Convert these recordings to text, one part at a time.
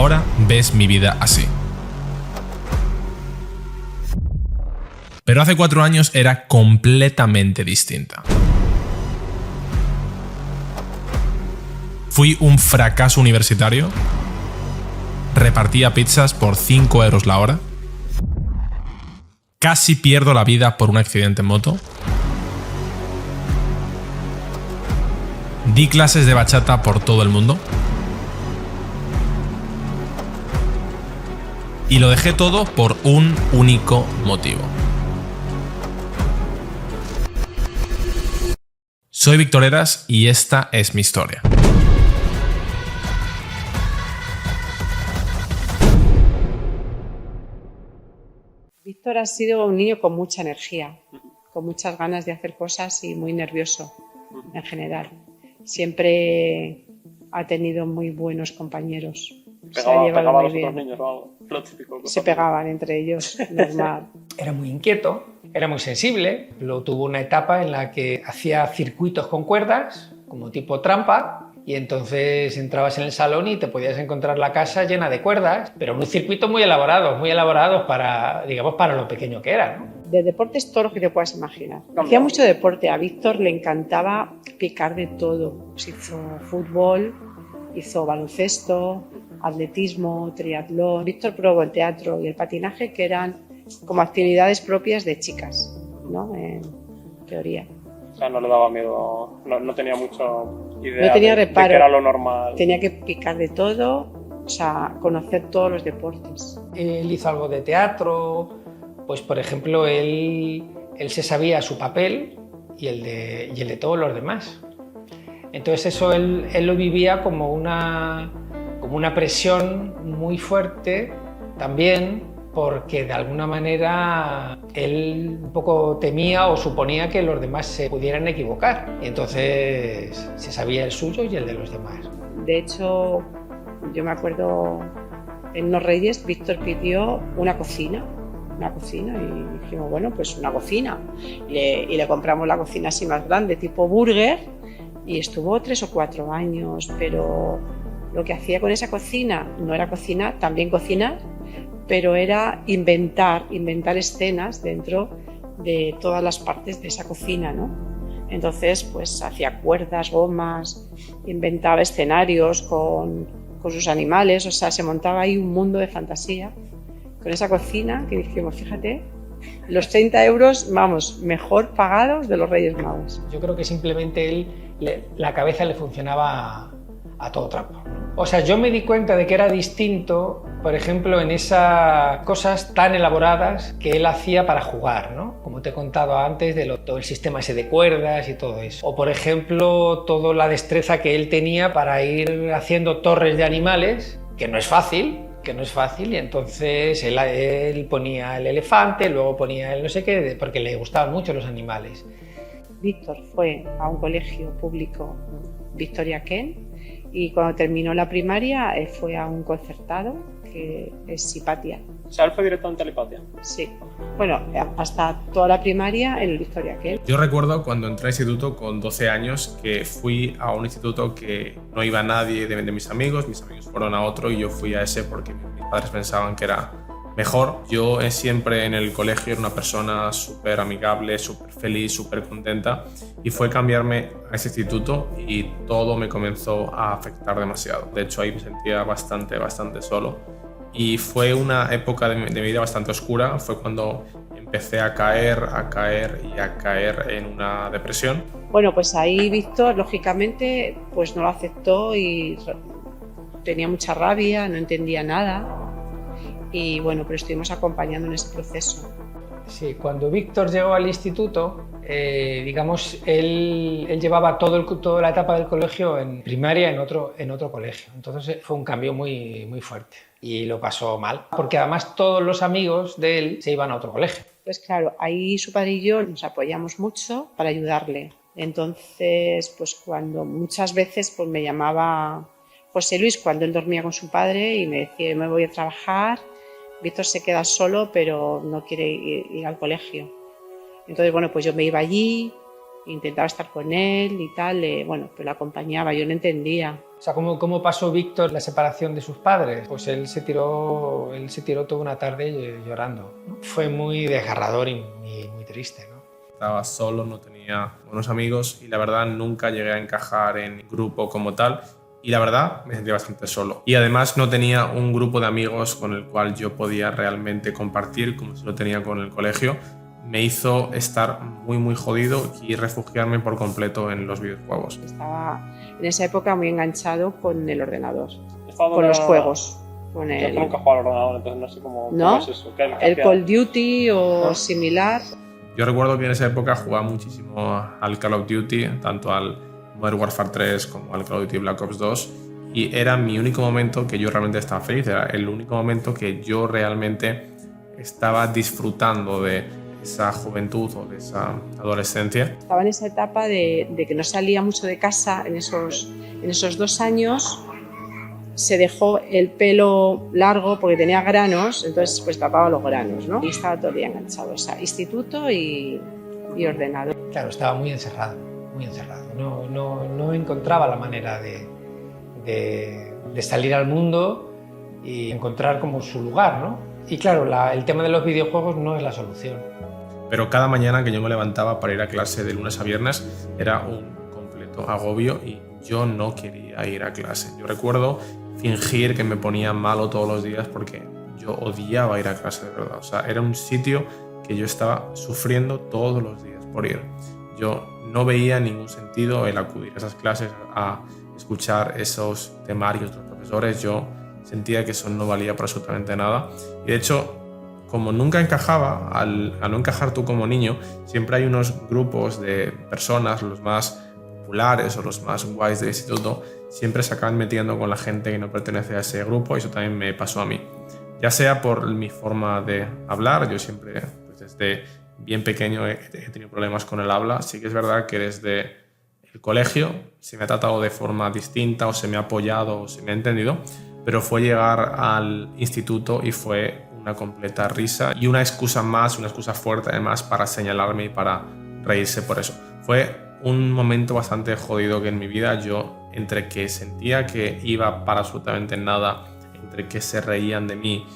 ahora ves mi vida así. Pero hace 4 años era completamente distinta. Fui un fracaso universitario, repartía pizzas por 5 euros la hora, casi pierdo la vida por un accidente en moto, di clases de bachata por todo el mundo y lo dejé todo por un único motivo. Soy Víctor Heras y esta es mi historia. Víctor ha sido un niño con mucha energía, con muchas ganas de hacer cosas y muy nervioso en general. Siempre ha tenido muy buenos compañeros. Se ha llevado muy bien. Niños, lo típico, se pegaban entre ellos, normal. Era muy inquieto, era muy sensible. Luego tuvo una etapa en la que hacía circuitos con cuerdas, como tipo trampa, y entonces entrabas en el salón y te podías encontrar la casa llena de cuerdas, pero un circuito muy elaborados para, digamos, para lo pequeño que era, ¿no? De deportes todo lo que te puedas imaginar. Hacía mucho deporte, a Víctor le encantaba picar de todo. Pues hizo fútbol, hizo baloncesto, atletismo, triatlón. Víctor probó el teatro y el patinaje, que eran como actividades propias de chicas, ¿no? En teoría. O sea, no le daba miedo, no tenía mucho idea no tenía reparo, de que era lo normal. Tenía que picar de todo, o sea, conocer todos los deportes. Él hizo algo de teatro, pues por ejemplo, él se sabía su papel y el de todos los demás. Entonces eso él lo vivía como una presión muy fuerte también, porque de alguna manera él un poco temía o suponía que los demás se pudieran equivocar. Y entonces se sabía el suyo y el de los demás. De hecho, yo me acuerdo en unos Reyes, Víctor pidió una cocina y dijimos, bueno, pues una cocina. Y le compramos la cocina así más grande, tipo burger, y estuvo 3 o 4 años, pero lo que hacía con esa cocina no era cocinar, también cocinar, pero era inventar escenas dentro de todas las partes de esa cocina, ¿no? Entonces, pues hacía cuerdas, gomas, inventaba escenarios con sus animales, o sea, se montaba ahí un mundo de fantasía con esa cocina que dijimos, fíjate, los 30 euros, vamos, mejor pagados de los Reyes Magos. Yo creo que simplemente la cabeza le funcionaba a todo trapo. O sea, yo me di cuenta de que era distinto, por ejemplo, en esas cosas tan elaboradas que él hacía para jugar, ¿no? Como te he contado antes, todo el sistema ese de cuerdas y todo eso. O, por ejemplo, toda la destreza que él tenía para ir haciendo torres de animales, que no es fácil, y entonces él ponía el elefante, luego ponía el no sé qué, porque le gustaban mucho los animales. Víctor fue a un colegio público, Victoria Kent, y cuando terminó la primaria fue a un concertado que es Hipatia. O sea, él fue directamente a la Hipatia. Sí. Bueno, hasta toda la primaria en el Victoria Kent. Yo recuerdo cuando entré al instituto con 12 años que fui a un instituto que no iba nadie de mis amigos fueron a otro y yo fui a ese porque mis padres pensaban que era mejor. Yo siempre en el colegio era una persona súper amigable, súper feliz, súper contenta y fue cambiarme a ese instituto y todo me comenzó a afectar demasiado. De hecho ahí me sentía bastante solo y fue una época de mi vida bastante oscura. Fue cuando empecé a caer en una depresión. Bueno, pues ahí Víctor lógicamente pues no lo aceptó y tenía mucha rabia, no entendía nada. Y bueno, pero estuvimos acompañando en ese proceso. Sí, cuando Víctor llegó al instituto, digamos, él llevaba toda la etapa del colegio en primaria en otro colegio. Entonces fue un cambio muy, muy fuerte y lo pasó mal, porque además todos los amigos de él se iban a otro colegio. Pues claro, ahí su padre y yo nos apoyamos mucho para ayudarle. Entonces, pues cuando muchas veces pues me llamaba José Luis cuando él dormía con su padre y me decía, me voy a trabajar, Víctor se queda solo pero no quiere ir al colegio. Entonces, bueno, pues yo me iba allí, intentaba estar con él y tal, bueno, pues lo acompañaba, yo no entendía. O sea, ¿cómo pasó Víctor la separación de sus padres? Pues él se tiró toda una tarde llorando, ¿no? Fue muy desgarrador y muy triste, ¿no? Estaba solo, no tenía buenos amigos y la verdad nunca llegué a encajar en grupo como tal y la verdad me sentía bastante solo. Y además no tenía un grupo de amigos con el cual yo podía realmente compartir como si lo tenía con el colegio. Me hizo estar muy jodido y refugiarme por completo en los videojuegos. Estaba en esa época muy enganchado con el ordenador, Estaba con los juegos. Con Yo el, nunca he jugado al ordenador, entonces no sé cómo es eso. el Call of Duty o similar. Yo recuerdo que en esa época jugaba muchísimo al Call of Duty, tanto al Modern Warfare 3 como al Call of Duty Black Ops 2, y era mi único momento que yo realmente estaba feliz, era el único momento que yo realmente estaba disfrutando de esa juventud o de esa adolescencia. Estaba en esa etapa de que no salía mucho de casa en esos 2 años. Se dejó el pelo largo porque tenía granos, entonces pues tapaba los granos, ¿no? Y estaba todo el día enganchado, o sea, instituto y ordenador. Claro, estaba muy encerrado, no encontraba la manera de salir al mundo y encontrar como su lugar, ¿no? Y claro, el tema de los videojuegos no es la solución. Pero cada mañana que yo me levantaba para ir a clase de lunes a viernes era un completo agobio y yo no quería ir a clase. Yo recuerdo fingir que me ponía malo todos los días porque yo odiaba ir a clase de verdad. O sea, era un sitio que yo estaba sufriendo todos los días por ir. Yo no veía ningún sentido el acudir a esas clases, a escuchar esos temarios de los profesores. Yo sentía que eso no valía para absolutamente nada. Y de hecho, como nunca encajaba, al no encajar tú como niño, siempre hay unos grupos de personas, los más populares o los más guays del instituto, siempre se acaban metiendo con la gente que no pertenece a ese grupo, y eso también me pasó a mí. Ya sea por mi forma de hablar, yo siempre, pues desde bien pequeño he tenido problemas con el habla. Sí que es verdad que desde el colegio se me ha tratado de forma distinta o se me ha apoyado o se me ha entendido, pero fue llegar al instituto y fue una completa risa y una excusa más, una excusa fuerte además para señalarme y para reírse por eso. Fue un momento bastante jodido que en mi vida yo, entre que sentía que iba para absolutamente nada, entre que se reían de mí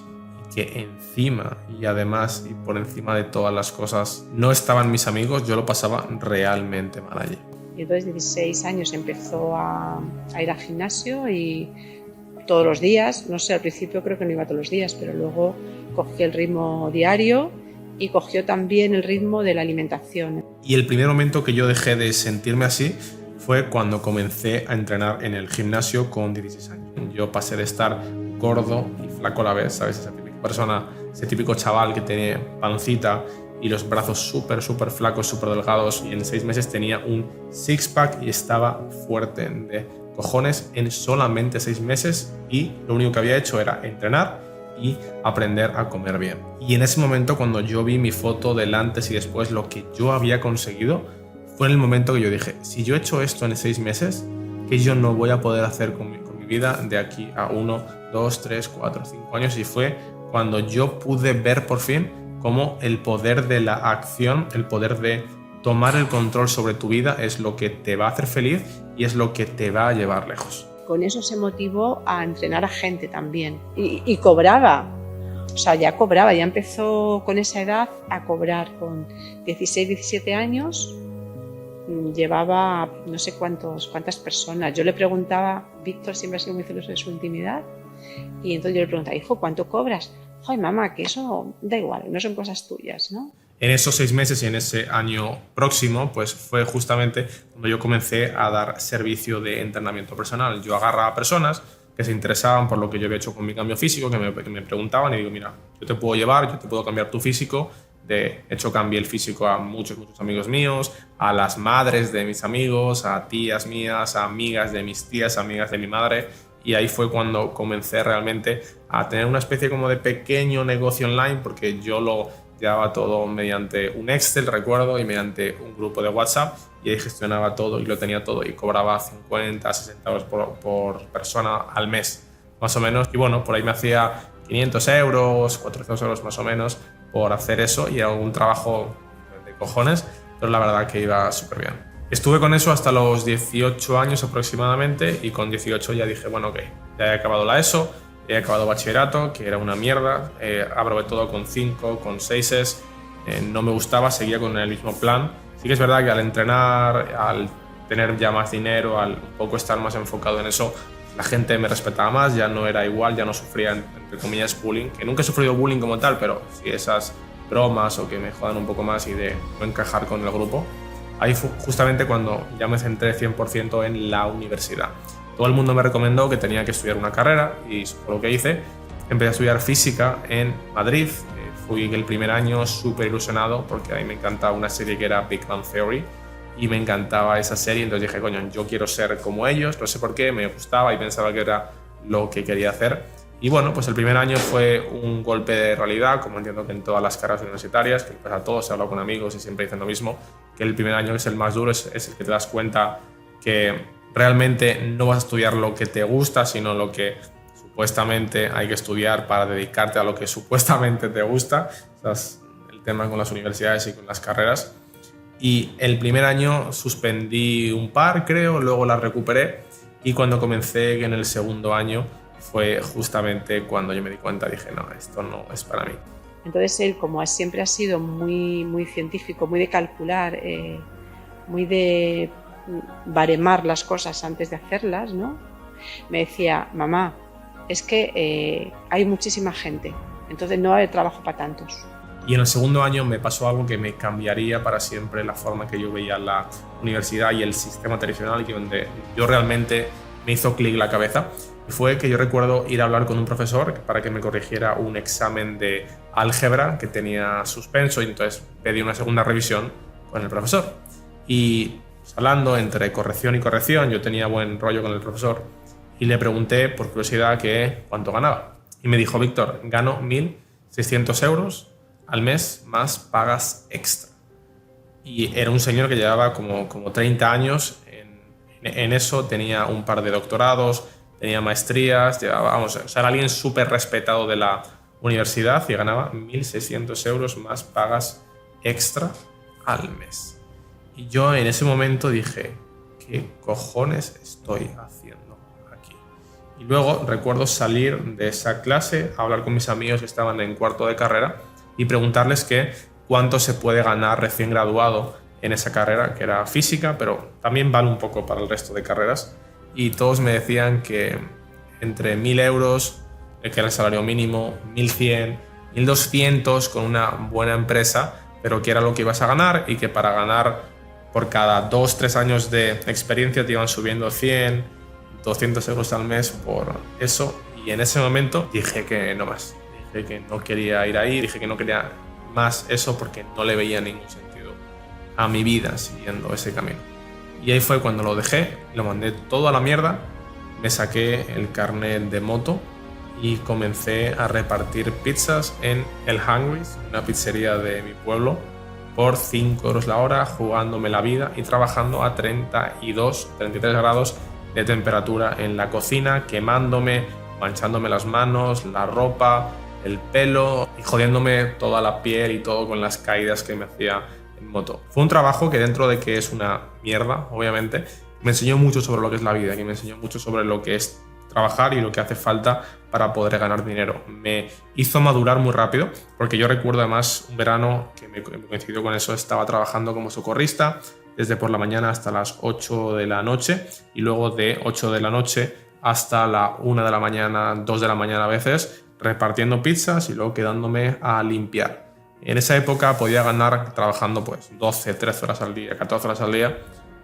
y que encima y además y por encima de todas las cosas no estaban mis amigos, yo lo pasaba realmente mal allí. Y entonces 16 años empezó a ir al gimnasio y todos los días, no sé, al principio creo que no iba todos los días, pero luego cogió el ritmo diario y cogió también el ritmo de la alimentación. Y el primer momento que yo dejé de sentirme así fue cuando comencé a entrenar en el gimnasio con 16 años. Yo pasé de estar gordo y flaco a la vez, ¿sabes? Esa típica persona, ese típico chaval que tiene pancita y los brazos súper flacos, súper delgados, y en 6 meses tenía un six-pack y estaba fuerte de cojones en solamente 6 meses, y lo único que había hecho era entrenar y aprender a comer bien. Y en ese momento, cuando yo vi mi foto del antes y después, lo que yo había conseguido, fue en el momento que yo dije, si yo he hecho esto en 6 meses, ¿qué yo no voy a poder hacer con mi vida de aquí a 1, 2, 3, 4, 5 años? Y fue cuando yo pude ver por fin cómo el poder de la acción, el poder de tomar el control sobre tu vida es lo que te va a hacer feliz y es lo que te va a llevar lejos. Con eso se motivó a entrenar a gente también y cobraba, o sea, ya cobraba, ya empezó con esa edad a cobrar. Con 16, 17 años llevaba no sé cuántas personas. Yo le preguntaba, Víctor siempre ha sido muy celoso de su intimidad, y entonces yo le preguntaba, hijo, ¿cuánto cobras? Ay, mamá, que eso da igual, no son cosas tuyas, ¿no? En esos 6 meses y en ese año próximo, pues fue justamente cuando yo comencé a dar servicio de entrenamiento personal. Yo agarraba a personas que se interesaban por lo que yo había hecho con mi cambio físico, que me preguntaban, y digo, mira, yo te puedo llevar, yo te puedo cambiar tu físico. De hecho, cambié el físico a muchos amigos míos, a las madres de mis amigos, a tías mías, a amigas de mis tías, amigas de mi madre. Y ahí fue cuando comencé realmente a tener una especie como de pequeño negocio online, porque yo lo llevaba todo mediante un Excel, recuerdo, y mediante un grupo de WhatsApp, y ahí gestionaba todo y lo tenía todo, y cobraba 50, 60 euros por persona al mes, más o menos. Y bueno, por ahí me hacía 500 euros, 400 euros más o menos por hacer eso, y era un trabajo de cojones, pero la verdad que iba súper bien. Estuve con eso hasta los 18 años aproximadamente y con 18 ya dije, bueno, ok, ya he acabado la ESO, he acabado bachillerato, que era una mierda, aprobé todo con 5, con 6, no me gustaba, seguía con el mismo plan. Sí que es verdad que al entrenar, al tener ya más dinero, al un poco estar más enfocado en eso, la gente me respetaba más, ya no era igual, ya no sufría, entre comillas, bullying, que nunca he sufrido bullying como tal, pero sí esas bromas o que me jodan un poco más y de no encajar con el grupo. Ahí fue justamente cuando ya me centré 100% en la universidad. Todo el mundo me recomendó que tenía que estudiar una carrera y eso fue lo que hice. Empecé a estudiar física en Madrid. Fui el primer año súper ilusionado porque a mí me encantaba una serie que era Big Bang Theory y me encantaba esa serie. Entonces dije, coño, yo quiero ser como ellos, no sé por qué, me gustaba y pensaba que era lo que quería hacer. Y bueno, pues el primer año fue un golpe de realidad, como entiendo que en todas las carreras universitarias, que pasa a todos, he hablado con amigos y siempre dicen lo mismo, que el primer año es el más duro, es el que te das cuenta que realmente no vas a estudiar lo que te gusta, sino lo que supuestamente hay que estudiar para dedicarte a lo que supuestamente te gusta. Ese es el tema con las universidades y con las carreras. Y el primer año suspendí un par, creo, luego las recuperé y cuando comencé en el segundo año fue justamente cuando yo me di cuenta, dije, no, esto no es para mí. Entonces él, como siempre ha sido muy, muy científico, muy de calcular, muy de baremar las cosas antes de hacerlas, ¿no? Me decía, mamá, es que hay muchísima gente, entonces no hay trabajo para tantos. Y en el segundo año me pasó algo que me cambiaría para siempre la forma que yo veía la universidad y el sistema tradicional, y donde yo realmente me hizo clic la cabeza. Fue que yo recuerdo ir a hablar con un profesor para que me corrigiera un examen de álgebra que tenía suspenso y entonces pedí una segunda revisión con el profesor. Y hablando entre corrección y corrección, yo tenía buen rollo con el profesor y le pregunté por curiosidad que cuánto ganaba. Y me dijo, Víctor, gano 1.600 euros al mes más pagas extra. Y era un señor que llevaba como 30 años en eso, tenía un par de doctorados, tenía maestrías, vamos, o sea, era alguien súper respetado de la universidad y ganaba 1.600 euros más pagas extra al mes. Y yo en ese momento dije, ¿qué cojones estoy haciendo aquí? Y luego recuerdo salir de esa clase, hablar con mis amigos que estaban en cuarto de carrera y preguntarles cuánto se puede ganar recién graduado en esa carrera, que era física, pero también vale un poco para el resto de carreras. Y todos me decían que entre 1.000 euros, que era el salario mínimo, 1.100, 1.200 con una buena empresa, pero que era lo que ibas a ganar y que para ganar por cada 2-3 años de experiencia te iban subiendo 100, 200 euros al mes por eso. Y en ese momento dije que no más, dije que no quería ir ahí, dije que no quería más eso porque no le veía ningún sentido a mi vida siguiendo ese camino. Y ahí fue cuando lo dejé, lo mandé todo a la mierda, me saqué el carnet de moto y comencé a repartir pizzas en el Hungry's, una pizzería de mi pueblo, por 5 euros la hora, jugándome la vida y trabajando a 32, 33 grados de temperatura en la cocina, quemándome, manchándome las manos, la ropa, el pelo y jodiéndome toda la piel y todo con las caídas que me hacía en moto. Fue un trabajo que, dentro de que es una mierda, obviamente, me enseñó mucho sobre lo que es la vida, que me enseñó mucho sobre lo que es trabajar y lo que hace falta para poder ganar dinero. Me hizo madurar muy rápido, porque yo recuerdo además un verano que me coincidió con eso, estaba trabajando como socorrista desde por la mañana hasta las 8 de la noche y luego de 8 de la noche hasta la 1 de la mañana, 2 de la mañana a veces, repartiendo pizzas y luego quedándome a limpiar. En esa época podía ganar trabajando pues 12, 13 horas al día, 14 horas al día,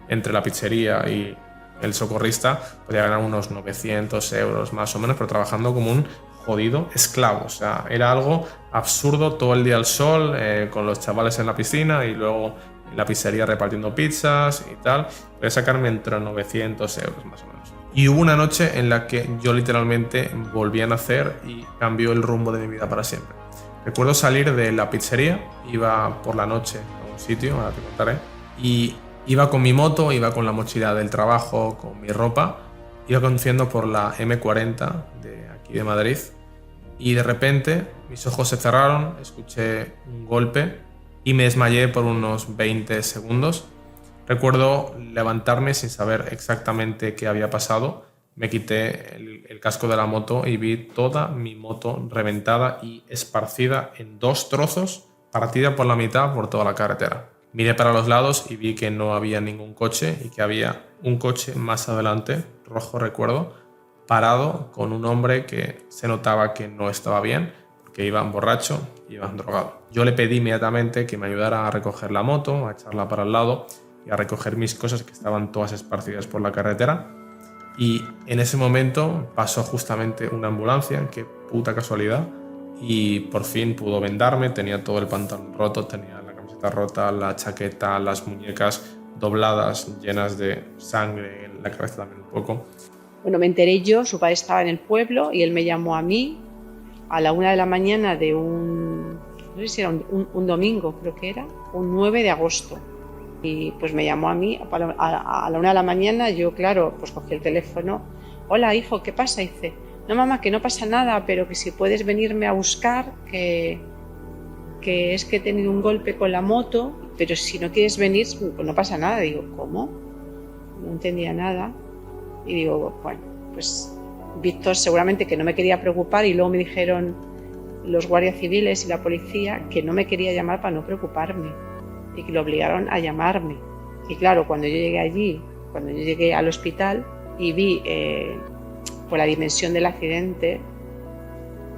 entre la pizzería y el socorrista, podía ganar unos 900 euros más o menos, pero trabajando como un jodido esclavo. O sea, era algo absurdo, todo el día al sol, con los chavales en la piscina y luego en la pizzería repartiendo pizzas y tal. Podía sacarme entre 900 euros más o menos. Y hubo una noche en la que yo literalmente volví a nacer y cambió el rumbo de mi vida para siempre. Recuerdo salir de la pizzería, iba por la noche a un sitio, ahora te contaré, y iba con mi moto, iba con la mochila del trabajo, con mi ropa, iba conduciendo por la M40 de aquí de Madrid y de repente mis ojos se cerraron, escuché un golpe y me desmayé por unos 20 segundos. Recuerdo levantarme sin saber exactamente qué había pasado. Me quité el casco de la moto y vi toda mi moto reventada y esparcida en 2 trozos, partida por la mitad por toda la carretera. Miré para los lados y vi que no había ningún coche y que había un coche más adelante, rojo recuerdo, parado con un hombre que se notaba que no estaba bien, porque iba borracho, iba drogado. Yo le pedí inmediatamente que me ayudara a recoger la moto, a echarla para el lado y a recoger mis cosas que estaban todas esparcidas por la carretera. Y en ese momento pasó justamente una ambulancia, qué puta casualidad, y por fin pudo vendarme. Tenía todo el pantalón roto, tenía la camiseta rota, la chaqueta, las muñecas dobladas, llenas de sangre, en la cabeza también un poco. Bueno, me enteré yo, su padre estaba en el pueblo y él me llamó a mí a la 1 de la mañana de no sé si era un domingo, creo que era, un 9 de agosto. Y pues me llamó a mí a la 1 de la mañana. Yo, claro, pues cogí el teléfono. Hola, hijo, ¿qué pasa? Y dice, no, mamá, que no pasa nada, pero que si puedes venirme a buscar, que es que he tenido un golpe con la moto, pero si no quieres venir, pues no pasa nada. Digo, ¿cómo? No entendía nada. Y digo, bueno, pues Víctor seguramente que no me quería preocupar, y luego me dijeron los guardias civiles y la policía que no me quería llamar para no preocuparme y que lo obligaron a llamarme. Y claro, cuando yo llegué allí, cuando yo llegué al hospital y vi por la dimensión del accidente,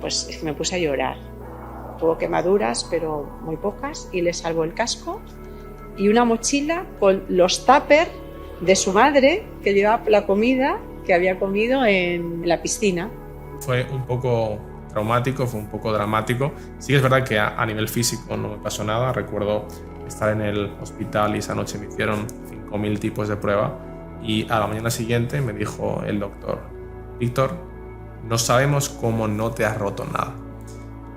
pues es que me puse a llorar. Tuvo quemaduras, pero muy pocas, y le salvó el casco y una mochila con los tuppers de su madre, que llevaba la comida que había comido en la piscina. Fue un poco traumático, fue un poco dramático. Sí que es verdad que a nivel físico no me pasó nada. Recuerdo estar en el hospital y esa noche me hicieron 5.000 tipos de prueba, y a la mañana siguiente me dijo el doctor, Víctor, no sabemos cómo no te has roto nada.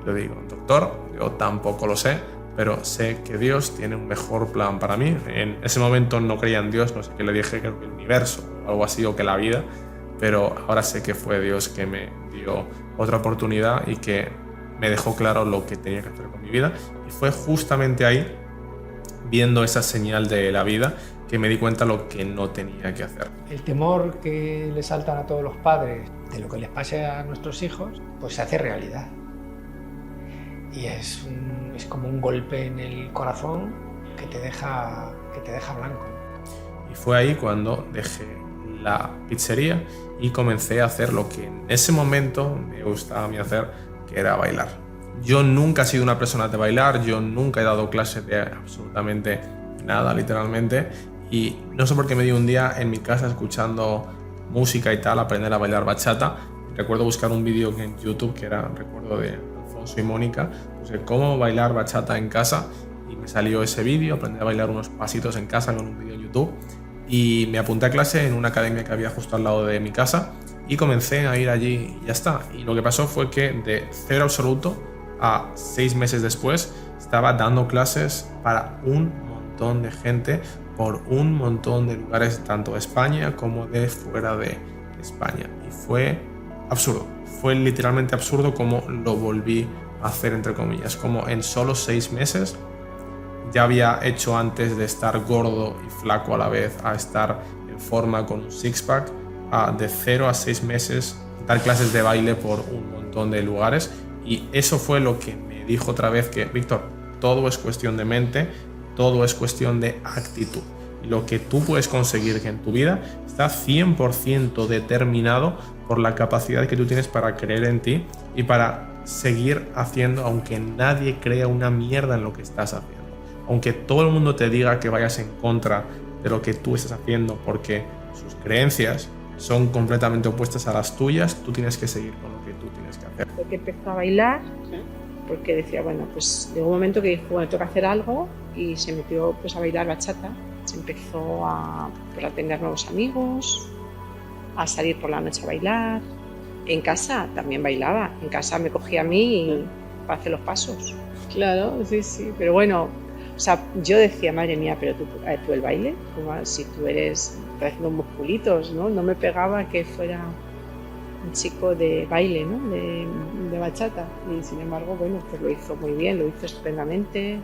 Le digo, doctor, yo tampoco lo sé, pero sé que Dios tiene un mejor plan para mí. En ese momento no creía en Dios, no sé qué le dije, creo que el universo o algo así, o que la vida, pero ahora sé que fue Dios que me dio otra oportunidad y que me dejó claro lo que tenía que hacer con mi vida. Y fue justamente ahí, viendo esa señal de la vida, que me di cuenta lo que no tenía que hacer. El temor que le saltan a todos los padres de lo que les pase a nuestros hijos, pues se hace realidad. Y es como un golpe en el corazón que te deja blanco. Y fue ahí cuando dejé la pizzería y comencé a hacer lo que en ese momento me gustaba a mí hacer, que era bailar. Yo nunca he sido una persona de bailar, yo nunca he dado clases de absolutamente nada, literalmente, y no sé por qué me dio un día en mi casa escuchando música y tal, aprender a bailar bachata. Recuerdo buscar un vídeo en YouTube que era, recuerdo, de Alfonso y Mónica, puse cómo bailar bachata en casa y me salió ese vídeo, aprendí a bailar unos pasitos en casa con un vídeo en YouTube, y me apunté a clase en una academia que había justo al lado de mi casa y comencé a ir allí y ya está. Y lo que pasó fue que de cero absoluto a 6 meses después estaba dando clases para un montón de gente por un montón de lugares, tanto de España como de fuera de España. Y fue absurdo, fue literalmente absurdo como lo volví a hacer, entre comillas, como en solo 6 meses ya había hecho antes de estar gordo y flaco a la vez a estar en forma con un six-pack, de 0 a 6 meses dar clases de baile por un montón de lugares. Y eso fue lo que me dijo otra vez que, Víctor, todo es cuestión de mente, todo es cuestión de actitud. Y lo que tú puedes conseguir en tu vida está 100% determinado por la capacidad que tú tienes para creer en ti y para seguir haciendo, aunque nadie crea una mierda en lo que estás haciendo. Aunque todo el mundo te diga que vayas en contra de lo que tú estás haciendo porque sus creencias son completamente opuestas a las tuyas, tú tienes que seguir con lo que tú tienes que hacer. Porque empezó a bailar, porque decía, bueno, pues llegó un momento que dijo, bueno, tengo que hacer algo, y se metió pues a bailar bachata. Se empezó a tener nuevos amigos, a salir por la noche a bailar. En casa también bailaba, en casa me cogía a mí para hacer los pasos. Claro, sí, pero bueno, o sea, yo decía, madre mía, pero tú el baile, como si tú eres haciendo musculitos, ¿no? No me pegaba que fuera un chico de baile, ¿no? De bachata. Y sin embargo, bueno, pues lo hizo muy bien, lo hizo estupendamente.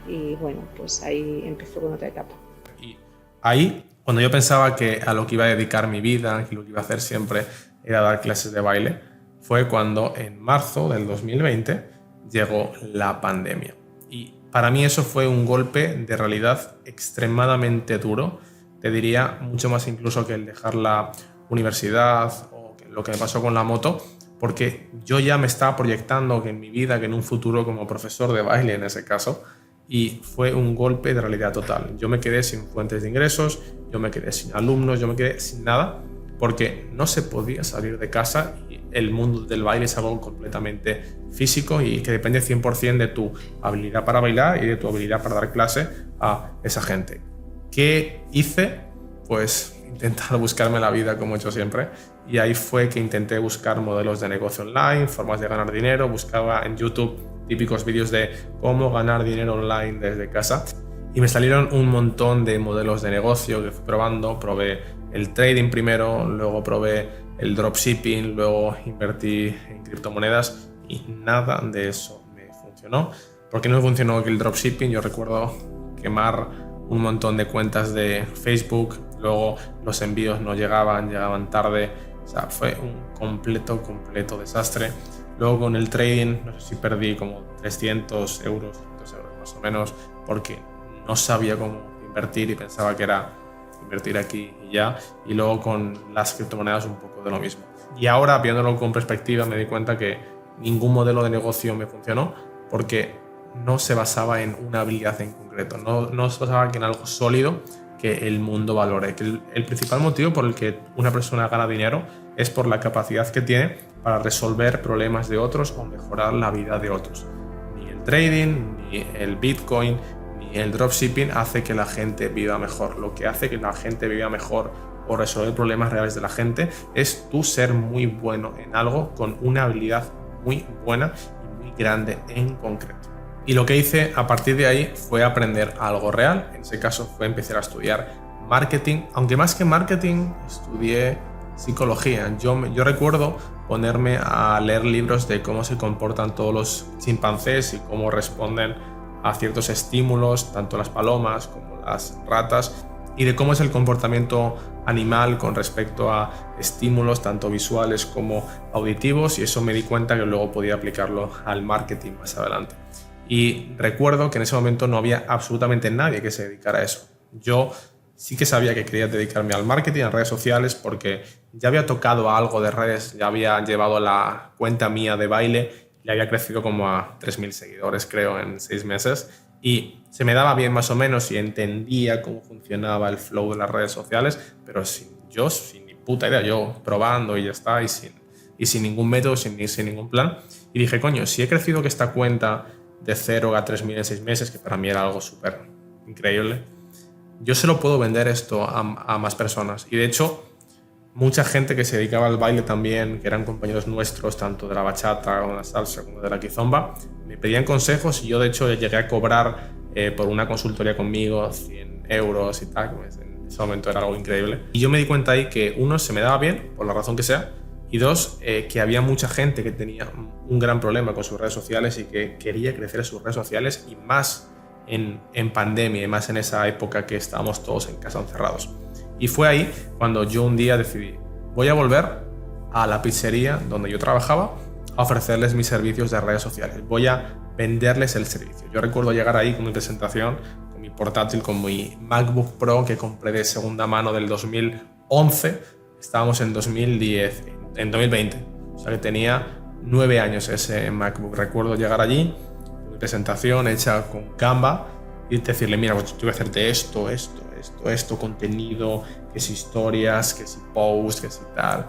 Y bueno, pues ahí empezó con otra etapa. Y Ahí, cuando yo pensaba que a lo que iba a dedicar mi vida, que lo que iba a hacer siempre era dar clases de baile, fue cuando en marzo del 2020 llegó la pandemia. Y para mí eso fue un golpe de realidad extremadamente duro, te diría mucho más incluso que el dejar la universidad o lo que me pasó con la moto, porque yo ya me estaba proyectando que en mi vida, que en un futuro como profesor de baile en ese caso, y fue un golpe de realidad total. Yo me quedé sin fuentes de ingresos, yo me quedé sin alumnos, yo me quedé sin nada, porque no se podía salir de casa y el mundo del baile es algo completamente físico y que depende 100% de tu habilidad para bailar y de tu habilidad para dar clase a esa gente. ¿Qué hice? Pues intentar buscarme la vida como he hecho siempre, y ahí fue que intenté buscar modelos de negocio online, formas de ganar dinero, buscaba en YouTube típicos vídeos de cómo ganar dinero online desde casa y me salieron un montón de modelos de negocio que fui probando. Probé el trading primero, luego probé el dropshipping, luego invertí en criptomonedas y nada de eso me funcionó. ¿Por qué no me funcionó el dropshipping? Yo recuerdo quemar un montón de cuentas de Facebook, luego los envíos no llegaban tarde, o sea, fue un completo desastre. Luego con el trading, no sé si perdí como 300 euros más o menos, porque no sabía cómo invertir y pensaba que era invertir aquí y ya. Y luego con las criptomonedas un poco de lo mismo. Y ahora, viéndolo con perspectiva, me di cuenta que ningún modelo de negocio me funcionó porque no se basaba en una habilidad en concreto, no se basaba en algo sólido que el mundo valore. Que el principal motivo por el que una persona gana dinero es por la capacidad que tiene para resolver problemas de otros o mejorar la vida de otros. Ni el trading, ni el Bitcoin, ni el dropshipping hace que la gente viva mejor. Lo que hace que la gente viva mejor o resolver problemas reales de la gente es tú ser muy bueno en algo con una habilidad muy buena y muy grande en concreto. Y lo que hice a partir de ahí fue aprender algo real. En ese caso fue empezar a estudiar marketing, aunque más que marketing estudié psicología. Yo recuerdo ponerme a leer libros de cómo se comportan todos los chimpancés y cómo responden a ciertos estímulos, tanto las palomas como las ratas, y de cómo es el comportamiento animal con respecto a estímulos tanto visuales como auditivos, y eso me di cuenta que luego podía aplicarlo al marketing más adelante. Y recuerdo que en ese momento no había absolutamente nadie que se dedicara a eso. Yo sí que sabía que quería dedicarme al marketing, a redes sociales, porque ya había tocado algo de redes, ya había llevado la cuenta mía de baile y había crecido como a 3.000 seguidores, creo, en 6 meses. Y se me daba bien más o menos y entendía cómo funcionaba el flow de las redes sociales, pero sin ni puta idea, yo probando y ya está, y sin ningún método, sin ningún plan. Y dije, coño, si he crecido que esta cuenta de 0 a 3.000 en 6 meses, que para mí era algo súper increíble, yo se lo puedo vender esto a más personas. Y de hecho, mucha gente que se dedicaba al baile también, que eran compañeros nuestros, tanto de la bachata como de la salsa como de la kizomba, me pedían consejos y yo de hecho llegué a cobrar por una consultoría conmigo 100 euros y tal, que en ese momento era algo increíble. Y yo me di cuenta ahí que uno, se me daba bien, por la razón que sea, y dos, que había mucha gente que tenía un gran problema con sus redes sociales y que quería crecer en sus redes sociales, y más en pandemia, y más en esa época que estábamos todos en casa encerrados. Y fue ahí cuando yo un día decidí, voy a volver a la pizzería donde yo trabajaba a ofrecerles mis servicios de redes sociales, voy a venderles el servicio. Yo recuerdo llegar ahí con mi presentación, con mi portátil, con mi MacBook Pro que compré de segunda mano del 2011, estábamos en 2010, en 2020, o sea que tenía 9 años ese MacBook. Recuerdo llegar allí, mi presentación hecha con Canva, y decirle, mira, pues yo voy a hacerte esto, contenido, que si historias, que si posts, que si tal.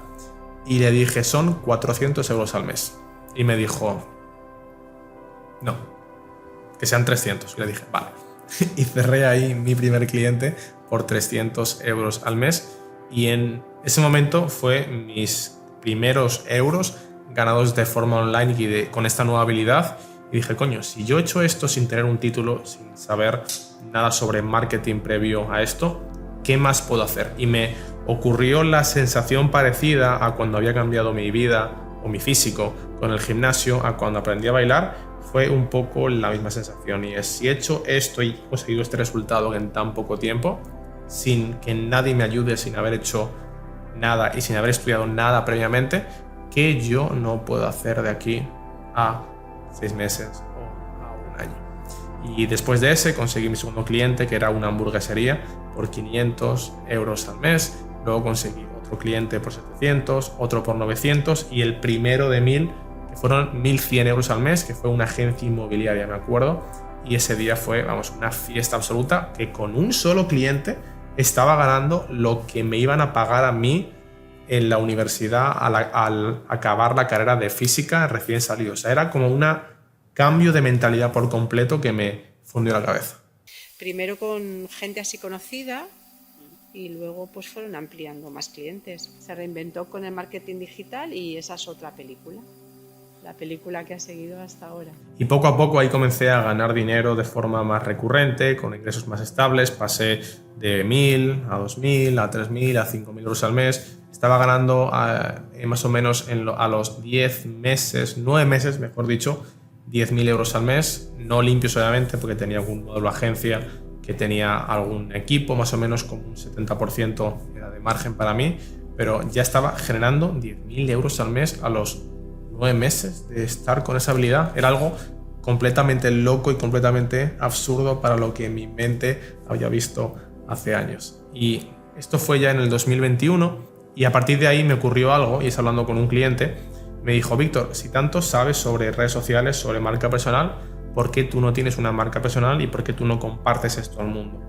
Y le dije, son 400 euros al mes. Y me dijo, no, que sean 300. Y le dije, vale. Y cerré ahí mi primer cliente por 300 euros al mes. Y en ese momento fue mis primeros euros ganados de forma online y con esta nueva habilidad. Y dije, coño, si yo he hecho esto sin tener un título, sin saber nada sobre marketing previo a esto, ¿qué más puedo hacer? Y me ocurrió la sensación parecida a cuando había cambiado mi vida o mi físico con el gimnasio, a cuando aprendí a bailar. Fue un poco la misma sensación, y es, si he hecho esto y he conseguido este resultado en tan poco tiempo, sin que nadie me ayude, sin haber hecho nada y sin haber estudiado nada previamente, que yo no puedo hacer de aquí a 6 meses o a un año. Y después de ese conseguí mi segundo cliente, que era una hamburguesería, por 500 euros al mes. Luego conseguí otro cliente por 700, otro por 900 y el primero de 1000, que fueron 1100 euros al mes, que fue una agencia inmobiliaria, me acuerdo. Y ese día fue, vamos, una fiesta absoluta, que con un solo cliente estaba ganando lo que me iban a pagar a mí en la universidad al acabar la carrera de física recién salido. O sea, era como un cambio de mentalidad por completo que me fundió la cabeza. Primero con gente así conocida y luego pues fueron ampliando más clientes. Se reinventó con el marketing digital y esa es otra película. La película que ha seguido hasta ahora. Y poco a poco ahí comencé a ganar dinero de forma más recurrente, con ingresos más estables. Pasé de 1.000 a 2.000, a 3.000, a 5.000 euros al mes. Estaba ganando más o menos a los 10 meses, 9 meses, mejor dicho, 10.000 euros al mes. No limpios, obviamente, porque tenía algún módulo agencia que tenía algún equipo, más o menos como un 70% era de margen para mí, pero ya estaba generando 10.000 euros al mes a los 9 meses de estar con esa habilidad. Era algo completamente loco y completamente absurdo para lo que mi mente había visto hace años. Y esto fue ya en el 2021 y a partir de ahí me ocurrió algo, y es hablando con un cliente, me dijo: Víctor, si tanto sabes sobre redes sociales, sobre marca personal, ¿por qué tú no tienes una marca personal y por qué tú no compartes esto al mundo?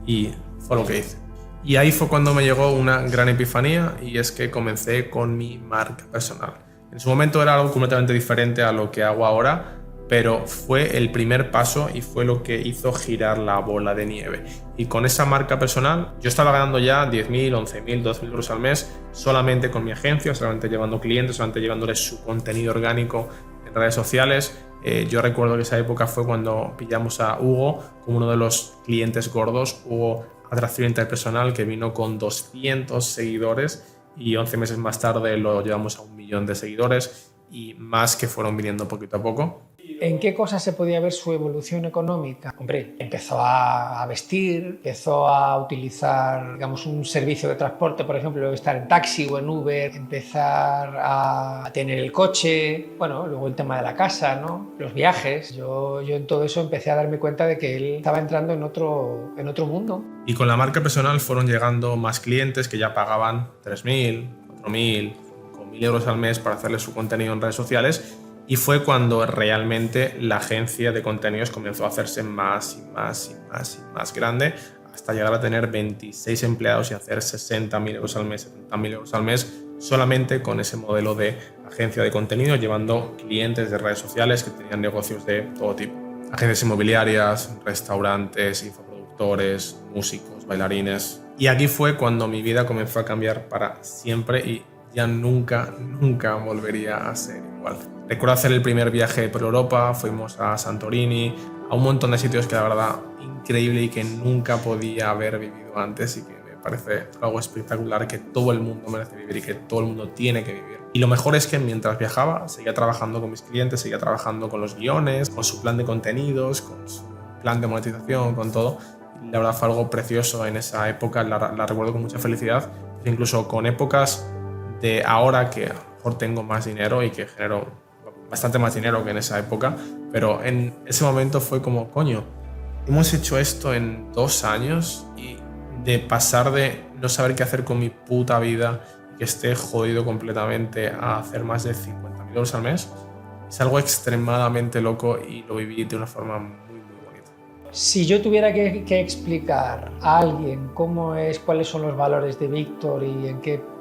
Y fue lo que hice. Y ahí fue cuando me llegó una gran epifanía, y es que comencé con mi marca personal. En su momento era algo completamente diferente a lo que hago ahora, pero fue el primer paso y fue lo que hizo girar la bola de nieve. Y con esa marca personal yo estaba ganando ya 10.000, 11.000, 12.000 euros al mes solamente con mi agencia, solamente llevando clientes, solamente llevándoles su contenido orgánico en redes sociales. Yo recuerdo que esa época fue cuando pillamos a Hugo como uno de los clientes gordos. Hugo, atracción interpersonal, que vino con 200 seguidores y 11 meses más tarde lo llevamos a 1 millón de seguidores y más que fueron viniendo poquito a poco. ¿En qué cosas se podía ver su evolución económica? Hombre, empezó a vestir, empezó a utilizar, digamos, un servicio de transporte, por ejemplo, estar en taxi o en Uber, empezar a tener el coche, bueno, luego el tema de la casa, ¿no? Los viajes. Yo en todo eso empecé a darme cuenta de que él estaba entrando en otro mundo. Y con la marca personal fueron llegando más clientes que ya pagaban 3.000, 4.000, 5.000 euros al mes para hacerle su contenido en redes sociales. Y fue cuando realmente la agencia de contenidos comenzó a hacerse más y más grande, hasta llegar a tener 26 empleados y hacer 60.000 euros al mes, 70.000 euros al mes, solamente con ese modelo de agencia de contenidos, llevando clientes de redes sociales que tenían negocios de todo tipo. Agencias inmobiliarias, restaurantes, infoproductores, músicos, bailarines. Y aquí fue cuando mi vida comenzó a cambiar para siempre y ya nunca volvería a ser igual. Recuerdo hacer el primer viaje por Europa, fuimos a Santorini, a un montón de sitios que la verdad increíble y que nunca podía haber vivido antes y que me parece algo espectacular que todo el mundo merece vivir y que todo el mundo tiene que vivir. Y lo mejor es que mientras viajaba seguía trabajando con mis clientes, seguía trabajando con los guiones, con su plan de contenidos, con su plan de monetización, con todo. Y la verdad fue algo precioso en esa época, la recuerdo con mucha felicidad, incluso con épocas de ahora que a lo mejor tengo más dinero y que genero bastante más dinero que en esa época, pero en ese momento fue como, coño, hemos hecho esto en 2 años y de pasar de no saber qué hacer con mi puta vida y que esté jodido completamente a hacer más de 50.000 euros al mes, es algo extremadamente loco y lo viví de una forma muy bonita. Si yo tuviera que explicar a alguien cuáles son los valores de Víctor y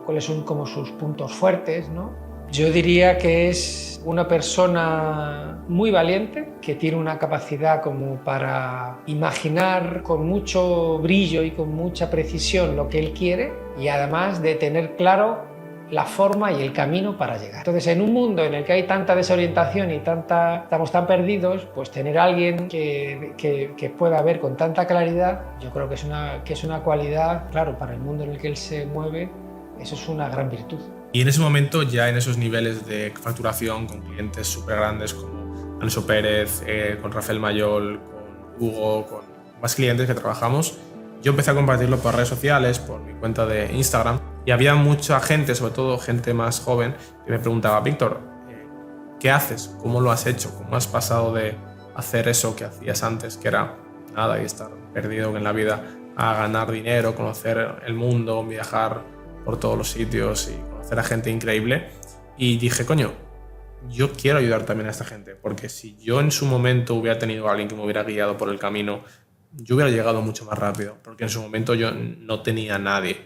cuáles son como sus puntos fuertes, ¿no? Yo diría que es una persona muy valiente, que tiene una capacidad como para imaginar con mucho brillo y con mucha precisión lo que él quiere y además de tener claro la forma y el camino para llegar. Entonces, en un mundo en el que hay tanta desorientación y estamos tan perdidos, pues tener a alguien que pueda ver con tanta claridad, yo creo que es una cualidad, claro, para el mundo en el que él se mueve, eso es una gran virtud. Y en ese momento, ya en esos niveles de facturación con clientes súper grandes como Anso Pérez, con Rafael Mayol, con Hugo, con más clientes que trabajamos, Yo empecé a compartirlo por redes sociales, por mi cuenta de Instagram, y había mucha gente, sobre todo gente más joven, que me preguntaba: Víctor, ¿qué haces? ¿Cómo lo has hecho? ¿Cómo has pasado de hacer eso que hacías antes, que era nada y estar perdido en la vida, a ganar dinero, conocer el mundo, viajar por todos los sitios y conocer a gente increíble? Y dije, coño, yo quiero ayudar también a esta gente, porque si yo en su momento hubiera tenido a alguien que me hubiera guiado por el camino, yo hubiera llegado mucho más rápido, porque en su momento yo no tenía a nadie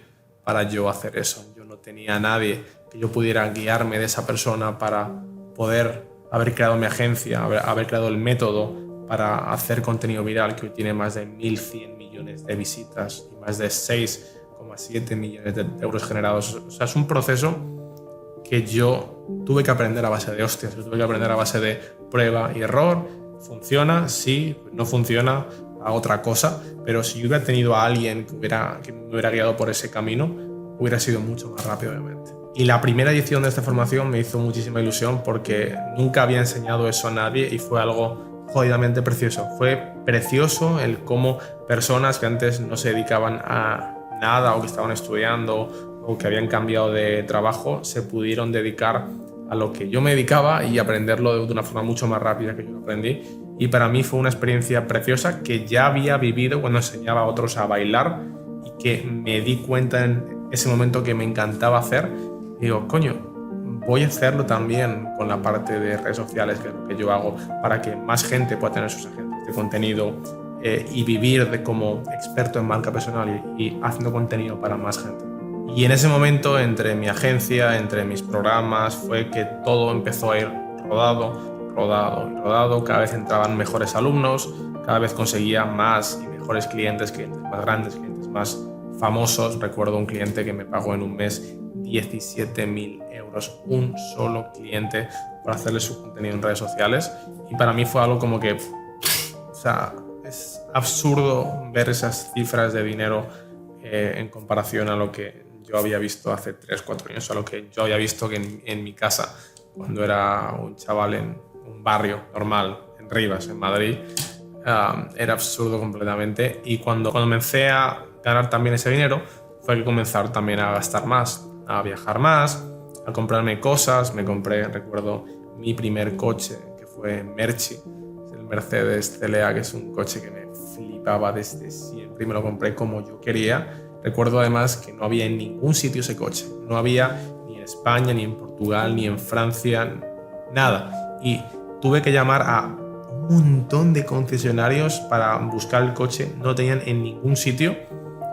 para yo hacer eso. Yo no tenía a nadie que yo pudiera guiarme de esa persona para poder haber creado mi agencia, haber creado el método para hacer contenido viral, que hoy tiene más de 1.100 millones de visitas y más de 6,7 millones de euros generados. O sea, es un proceso que yo tuve que aprender a base de hostias, yo tuve que aprender a base de prueba y error. Funciona, sí, no funciona, a otra cosa, pero si yo hubiera tenido a alguien que me hubiera guiado por ese camino, hubiera sido mucho más rápido, obviamente. Y la primera edición de esta formación me hizo muchísima ilusión porque nunca había enseñado eso a nadie y fue algo jodidamente precioso. Fue precioso el cómo personas que antes no se dedicaban a nada o que estaban estudiando o que habían cambiado de trabajo se pudieron dedicar a lo que yo me dedicaba y aprenderlo de una forma mucho más rápida que yo lo aprendí. Y para mí fue una experiencia preciosa que ya había vivido cuando enseñaba a otros a bailar y que me di cuenta en ese momento que me encantaba hacer. Y digo, coño, voy a hacerlo también con la parte de redes sociales, que es lo que yo hago, para que más gente pueda tener sus agentes de contenido y vivir como experto en marca personal y haciendo contenido para más gente. Y en ese momento, entre mi agencia, entre mis programas, fue que todo empezó a ir rodado. Cada vez entraban mejores alumnos, cada vez conseguía más y mejores clientes más grandes, clientes más famosos. Recuerdo un cliente que me pagó en un mes 17.000 euros, un solo cliente, por hacerle su contenido en redes sociales. Y para mí fue algo como que, o sea, es absurdo ver esas cifras de dinero en comparación a lo que yo había visto hace 3-4 años, a lo que yo había visto en mi casa cuando era un chaval en un barrio normal, en Rivas, en Madrid. Era absurdo completamente. Y cuando comencé a ganar también ese dinero, fue que comenzar también a gastar más, a viajar más, a comprarme cosas. Me compré, recuerdo, mi primer coche, que fue Merchi, el Mercedes CLA, que es un coche que me flipaba desde siempre y me lo compré como yo quería. Recuerdo además que no había en ningún sitio ese coche. No había ni en España, ni en Portugal, ni en Francia, nada. Y tuve que llamar a un montón de concesionarios para buscar el coche. No lo tenían en ningún sitio.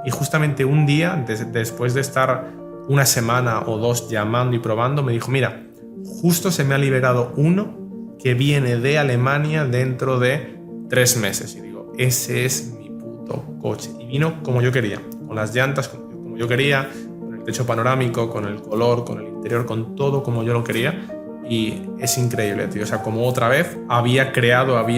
Y justamente un día, después de estar una semana o dos llamando y probando, me dijo, mira, justo se me ha liberado uno que viene de Alemania dentro de 3 meses. Y digo, ese es mi puto coche. Y vino como yo quería, con las llantas como yo quería, con el techo panorámico, con el color, con el interior, con todo como yo lo quería. Y es increíble, tío. O sea, como otra vez había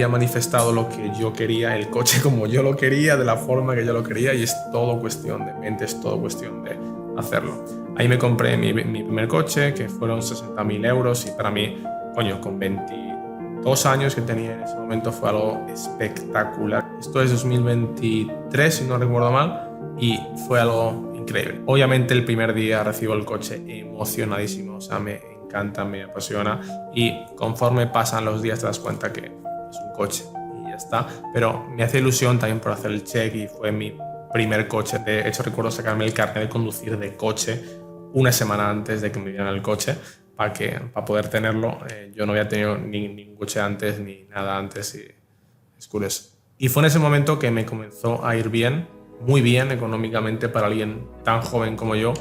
manifestado lo que yo quería, el coche como yo lo quería, de la forma que yo lo quería, y es todo cuestión de mente, es todo cuestión de hacerlo. Ahí me compré mi primer coche, que fueron 60.000 euros, y para mí, coño, con 22 años que tenía en ese momento, fue algo espectacular. Esto es 2023, si no recuerdo mal, y fue algo increíble. Obviamente el primer día recibo el coche emocionadísimo, o sea, me encanta, me apasiona, y conforme pasan los días te das cuenta que es un coche y ya está. Pero me hace ilusión también por hacer el check y fue mi primer coche. De hecho, recuerdo sacarme el carnet de conducir de coche una semana antes de que me dieran el coche para poder tenerlo. Yo no había tenido ningún coche antes ni nada antes y es curioso. Y fue en ese momento que me comenzó a ir bien, muy bien económicamente para alguien tan joven como yo.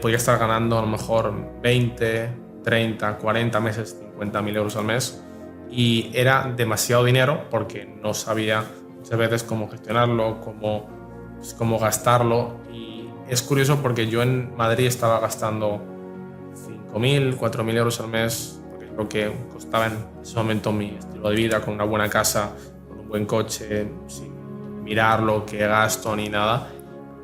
Podía estar ganando a lo mejor 20, 30, 40 meses, 50.000 euros al mes, y era demasiado dinero porque no sabía muchas veces cómo gestionarlo, cómo gastarlo. Y es curioso porque yo en Madrid estaba gastando 5.000, 4.000 euros al mes, porque es lo que costaba en ese momento mi estilo de vida, con una buena casa, con un buen coche, sin mirar lo que gasto ni nada.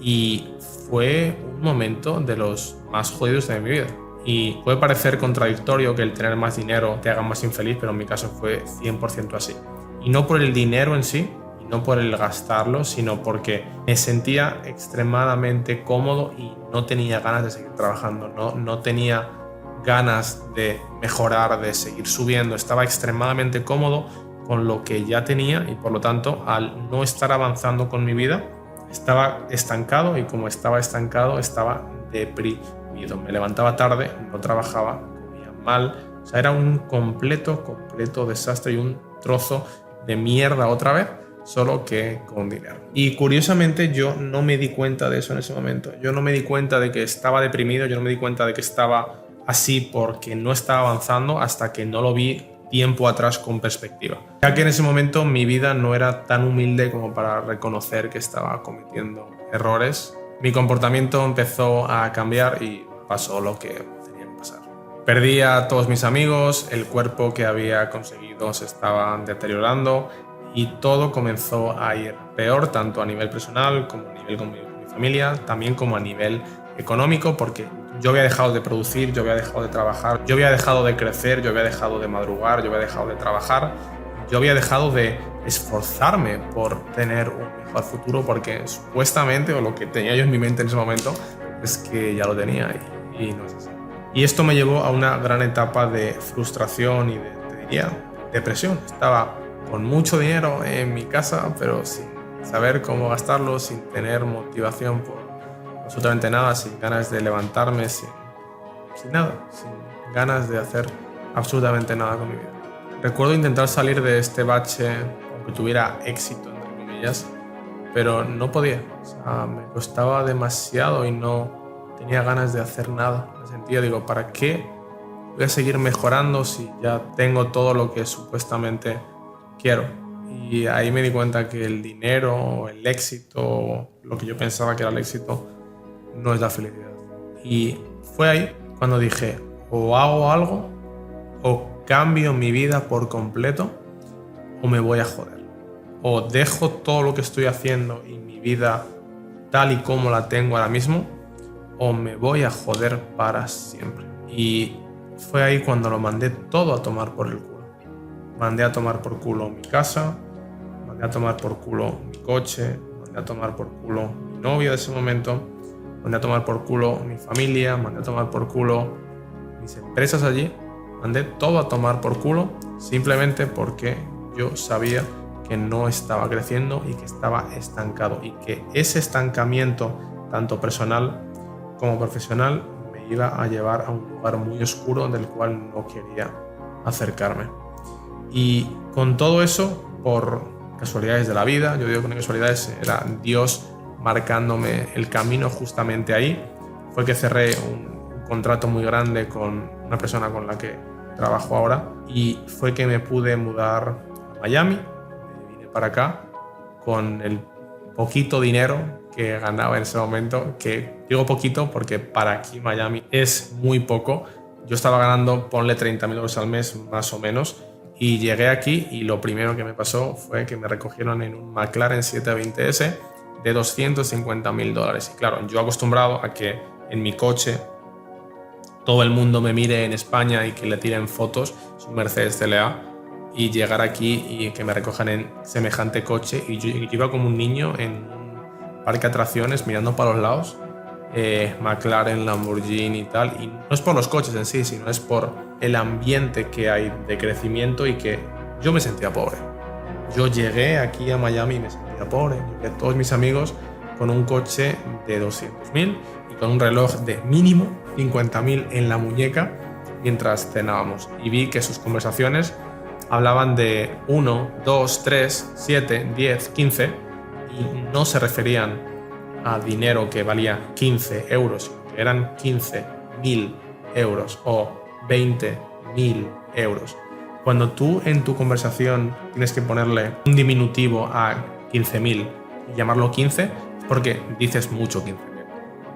Y fue un momento de los más jodidos de mi vida. Y puede parecer contradictorio que el tener más dinero te haga más infeliz, pero en mi caso fue 100% así. Y no por el dinero en sí, y no por el gastarlo, sino porque me sentía extremadamente cómodo y no tenía ganas de seguir trabajando, no tenía ganas de mejorar, de seguir subiendo. Estaba extremadamente cómodo con lo que ya tenía y por lo tanto, al no estar avanzando con mi vida, estaba estancado, y como estaba estancado, estaba deprimido. Me levantaba tarde, no trabajaba, comía mal. O sea, era un completo desastre y un trozo de mierda otra vez, solo que con dinero. Y curiosamente yo no me di cuenta de eso en ese momento. Yo no me di cuenta de que estaba deprimido, yo no me di cuenta de que estaba así porque no estaba avanzando hasta que no lo vi tiempo atrás con perspectiva. Ya que en ese momento mi vida no era tan humilde como para reconocer que estaba cometiendo errores. Mi comportamiento empezó a cambiar y pasó lo que tenía que pasar. Perdí a todos mis amigos, el cuerpo que había conseguido se estaba deteriorando y todo comenzó a ir peor, tanto a nivel personal como a nivel con mi familia, también como a nivel económico, porque yo había dejado de producir, yo había dejado de trabajar, yo había dejado de crecer, yo había dejado de madrugar, yo había dejado de trabajar, yo había dejado de esforzarme por tener un mejor futuro, porque supuestamente, o lo que tenía yo en mi mente en ese momento, es que ya lo tenía y no es así. Y esto me llevó a una gran etapa de frustración y de, te diría, depresión. Estaba con mucho dinero en mi casa, pero sin saber cómo gastarlo, sin tener motivación por absolutamente nada, sin ganas de levantarme, sin nada, sin ganas de hacer absolutamente nada con mi vida. Recuerdo intentar salir de este bache, aunque tuviera éxito, entre comillas, pero no podía. O sea, me costaba demasiado y no tenía ganas de hacer nada. Me sentía, digo, ¿para qué voy a seguir mejorando si ya tengo todo lo que supuestamente quiero? Y ahí me di cuenta que el dinero, el éxito, lo que yo pensaba que era el éxito, no es la felicidad. Y fue ahí cuando dije, o hago algo, o cambio mi vida por completo, o me voy a joder. O dejo todo lo que estoy haciendo y mi vida tal y como la tengo ahora mismo, o me voy a joder para siempre. Y fue ahí cuando lo mandé todo a tomar por el culo. Mandé a tomar por culo mi casa, mandé a tomar por culo mi coche, mandé a tomar por culo mi novia de ese momento, mandé a tomar por culo mi familia, mandé a tomar por culo mis empresas allí, mandé todo a tomar por culo simplemente porque yo sabía que no estaba creciendo y que estaba estancado, y que ese estancamiento, tanto personal como profesional, me iba a llevar a un lugar muy oscuro del cual no quería acercarme. Y con todo eso, por casualidades de la vida, yo digo que no casualidades, era Dios marcándome el camino justamente ahí, fue que cerré un contrato muy grande con una persona con la que trabajo ahora, y fue que me pude mudar a Miami. Me vine para acá con el poquito dinero que ganaba en ese momento, que digo poquito porque para aquí Miami es muy poco. Yo estaba ganando, ponle 30.000 euros al mes más o menos, y llegué aquí y lo primero que me pasó fue que me recogieron en un McLaren 720S de $250.000. Y claro, yo acostumbrado a que en mi coche todo el mundo me mire en España y que le tiren fotos, es un Mercedes CLA, y llegar aquí y que me recojan en semejante coche, y yo iba como un niño en un parque de atracciones mirando para los lados, McLaren, Lamborghini y tal, y no es por los coches en sí, sino es por el ambiente que hay de crecimiento, y que yo me sentía pobre. Yo llegué aquí a Miami y me sentía pobre. Llegué a todos mis amigos con un coche de 200.000 y con un reloj de mínimo 50.000 en la muñeca mientras cenábamos, y vi que sus conversaciones hablaban de 1, 2, 3, 7, 10, 15 y no se referían a dinero que valía 15 euros, sino que eran 15.000 euros o 20.000 euros. Cuando tú en tu conversación tienes que ponerle un diminutivo a 15.000 y llamarlo 15, es porque dices mucho 15.000.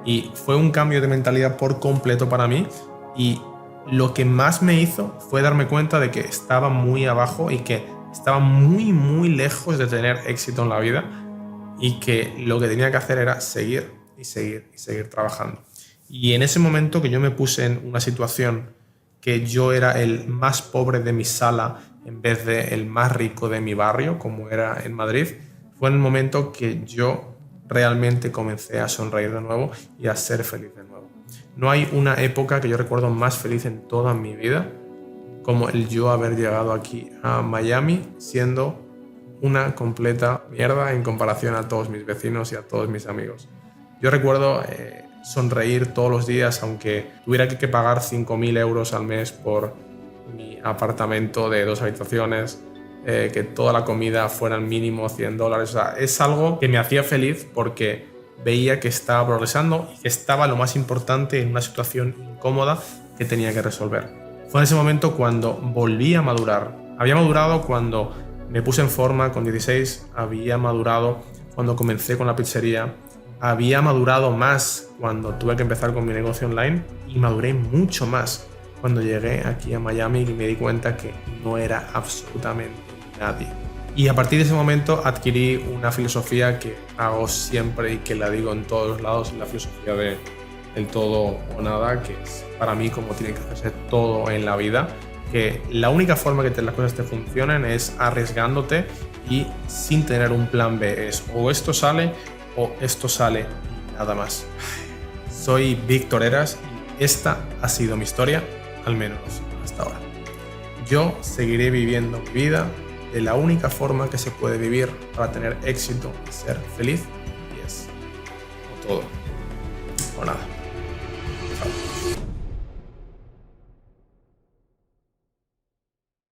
Y fue un cambio de mentalidad por completo para mí, y lo que más me hizo fue darme cuenta de que estaba muy abajo y que estaba muy lejos de tener éxito en la vida, y que lo que tenía que hacer era seguir trabajando. Y en ese momento que yo me puse en una situación que yo era el más pobre de mi sala en vez de el más rico de mi barrio, como era en Madrid, fue en el momento que yo realmente comencé a sonreír de nuevo y a ser feliz de nuevo. No hay una época que yo recuerdo más feliz en toda mi vida como el yo haber llegado aquí a Miami siendo una completa mierda en comparación a todos mis vecinos y a todos mis amigos. Yo recuerdo sonreír todos los días, aunque tuviera que pagar 5.000 euros al mes por mi apartamento de 2 habitaciones, que toda la comida fuera al mínimo $100. O sea, es algo que me hacía feliz porque veía que estaba progresando y que estaba, lo más importante, en una situación incómoda que tenía que resolver. Fue en ese momento cuando volví a madurar. Había madurado cuando me puse en forma con 16, había madurado cuando comencé con la pizzería, había madurado más cuando tuve que empezar con mi negocio online y maduré mucho más cuando llegué aquí a Miami y me di cuenta que no era absolutamente nadie. Y a partir de ese momento adquirí una filosofía que hago siempre y que la digo en todos los lados, la filosofía del todo o nada, que es para mí como tiene que hacerse todo en la vida, que la única forma que las cosas te funcionen es arriesgándote y sin tener un plan B, es o esto sale o esto sale y nada más. Soy Víctor Heras y esta ha sido mi historia, al menos hasta ahora. Yo seguiré viviendo mi vida de la única forma que se puede vivir para tener éxito y ser feliz, y es o todo o nada.